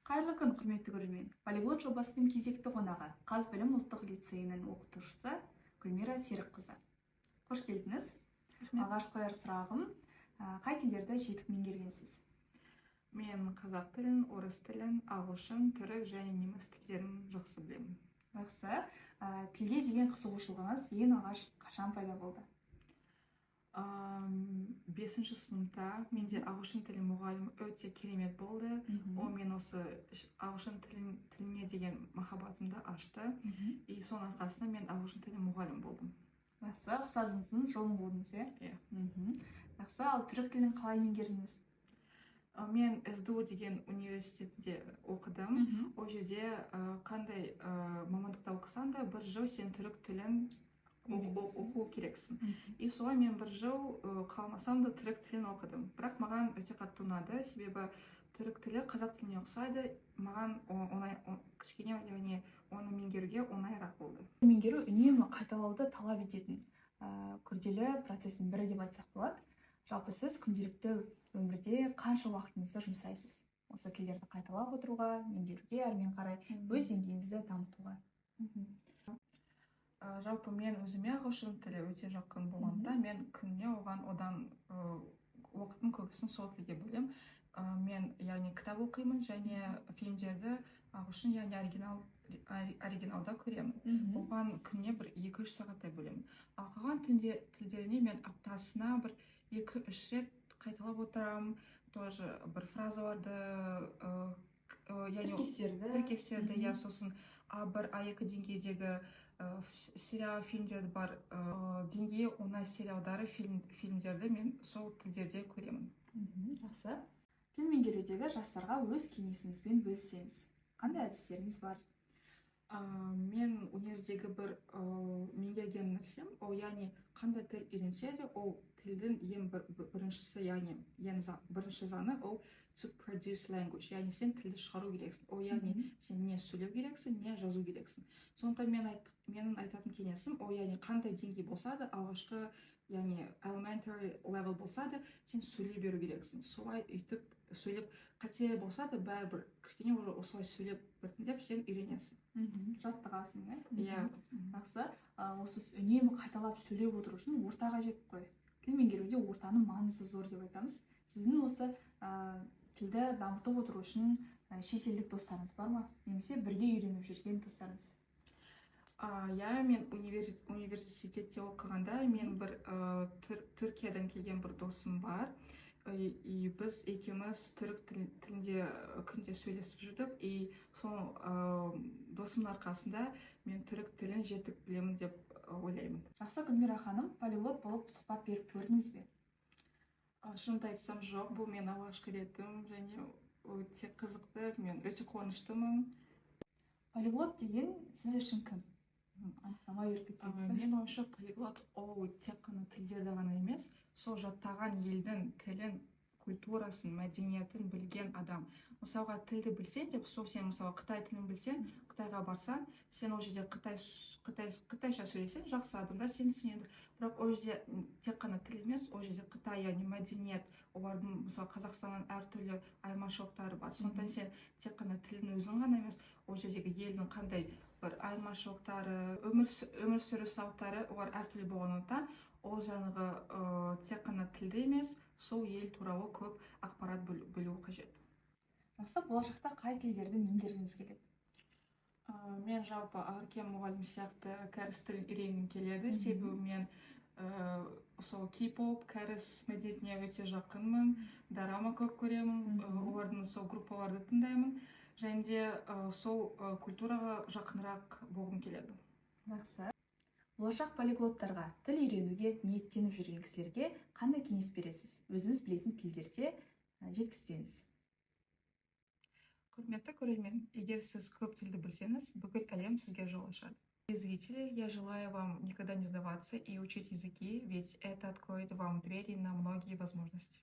Қайырлы күн, құрметті көрермен. Полиглот жобасының кезекті қонағы Қаз білім ұлттық лицейінің оқытушысы Гүлмира Серікқызы. Қош келдіңіз. Алғаш қояр сұрағым, қай тілдерді жетік меңгергенсіз? Мен қазақ тілін, орыс тілін, ағылшын, түрік және неміс тілдерін жақсы білемін. Жақсы. Тілге деген қызығушылығыңыз ең алғаш қашан пайда болды? 5-ші сыныпта менде ағылшын тілі мұғалімі өте керемет болды. Ол мен осы ағылшын тіліне деген махаббатымды ашты. И соның арқасында мен ағылшын тілі мұғалім болдым. Жақсы, ұстазыңыздың жолын қудыңыз, иә? Жақсы, ал түрік тілін қалай меңгердіңіз? Мен СДУ деген университетте оқыдым. Ол жерде қандай мамандықта оқысаң да бір жыл сен түрік тілін оқу керексің. И солай мен бір жыл қалмасам да түрік тілін оқыдым. Бірақ маған өте қатты ұнады, себебі түрік тілі қазақ тіліне ұқсайды. Маған кішкене, яғни оны меңгеруге оңайырақ болды. Меңгеру үнемі қайталауды талап ететін күрделі процестің бірі деп айтсақ болады. Жалпы сіз күнделікті өмірде қанша уақытыңызды жұмсайсыз? Осы тілдерді қайталап отыруға, меңгеруге, әрмен қарай өз деңгейіңізді дамытуға. Жалпы мен өзіме ағылшын тілі өте жақын болғандықтан мен күніне одан уақыттың көбісін сол тілге бөлемін. Мен яғни кітап оқимын және фильмдерді ағылшын, яғни оригиналда көремін. Оған күніне бір 2-3 сағаттай бөлемін. Ал қалған тілдеріне мен аптасына бір 2-3 рет қайталап отырамын. Тоже бір фразаларды, тіркестерді, я сосын А1, А2 деңгейдегі сериал, фильмдерді бар деңгейі оңай сериалдары, фильмдерді мен сол тілдерде көремін. Жақсы. Тіл меңгерудегі жастарға өз кеңесіңізбен бөліссеңіз, қандай әдістеріңіз бар? Мен универдегі бір меңгерген нәрсем, ол яғни қандай тіл үйренсе де, ол тілдің ең біріншісі, яғни бірінші заңы ол to produce language, яғни сен тілді шығару керексің. Ол яғни сен не сөйлеу керексің, не жазу керексің. Сондықтан менің айтатын кеңесім, ол яғни қандай деңгей болса да, алғашқы, яғни elementary level болса да, сен сөйлей беру керексің. Солай үйтіп сөйлеп, қате болса да, бәрібір кішкене осылай сөйлеп біртіндеп сен үйренесің. Жаттығасың, иә? Жақсы. Осы үнемі қайталап сөйлеп отыру үшін орта қажет қой. Тіл меңгеруде ортаның маңызы зор деп айтамыз. Сіздің осы тілді дамытып отыру үшін шетелдік достарыңыз бар ма? Немесе бірге үйреніп жүрген достарыңыз? Иә, мен университетте оқығанда мен бір Түркиядан келген бір досым бар. И біз екеуміз түрік тілінде күнде сөйлесіп жүрдік. И сол досымның арқасында мен түрік тілін жетік білемін деп ойлаймын. Жақсы, Гүлмира ханым, полиглот болып сұхбат беріп көрдіңіз бе? Шынымды айтсам жоқ, бұл мен алғашқы ретім және өте қызықты, мен өте қуаныштымын. Полиглот деген сіз үшін кім? Анықтама беріп кетсеңіз. Мен ойымша полиглот ол тек қана тілдерді ғана емес, сол жаттаған елдің тілін, культурасын, мәдениетін білген адам. Мысалға тілді білсең деп, сол сен мысалы Қытай тілін білсең, Қытайға барсаң, сен ол жерде қытайша сөйлесең, жақсы адамдар сені түсінеді. Бірақ ол жерде тек қана тіл емес, ол жерде Қытай, яғни мәдениет, олардың мысалы Қазақстаннан әртүрлі айырмашылықтары бар. Сондықтан сен тек қана тілдің өзін ғана емес, ол жердегі елдің қандай бір айырмашылықтары, өмір сүру салттары, олар әртүрлі болғандықтан, ол жаңағы тек қана тілді емес, сол ел туралы көп ақпарат білу қажет. Жақсы, болашақта қай тілдерді меңгергіңіз келеді? Мен жалпы Аркен мұғалім сияқты кәріс тілін үйренгім келеді. Себебі мен сол кей-поп, кәріс мәдениетіне өте жақынмын, дорама көп көремін, олардың сол группаларды тыңдаймын. Және де сол культураға жақынырақ болғым келеді. Жақсы. Болашақ полиглоттарға тіл үйренуге ниеттеніп жүрген кісілерге қандай кеңес бересіз? Өзіңіз білетін тілдерде жеткізсеңіз. Құрметті көрермен, егер сіз көп тілді білсеңіз, бүкіл әлем сізге жол ашады. Зрители, я желаю вам никогда не сдаваться и учить языки, ведь это откроет вам двери на многие возможности.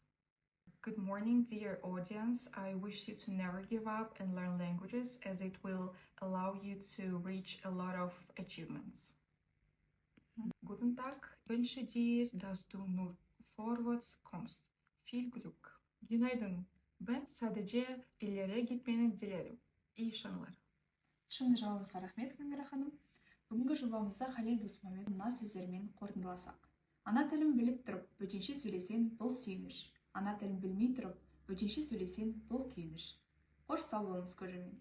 Good morning, dear audience. I wish you to never give up and learn languages, as it will allow you to reach a lot of achievements. Guten Tag, wünsche dir, dass du nur vorwärts kommst. Viel Glück. Günaydın. Б. Sadece ileriye gitmeni dilerim. İyi şanlar. Шынды жауабыңызға рахмет, Гүлмира ханым. Бүгінгі жобамызды Халел Досмұхамед мына сөздермен қорытындыласақ. Ана тілін біліп тұрып, бөтенше сөйлесең, бұл сүйініш. Ана тілін білмей тұрып, бөтенше сөйлесең, бұл күйініш. Қош сау болыңыз көрермен.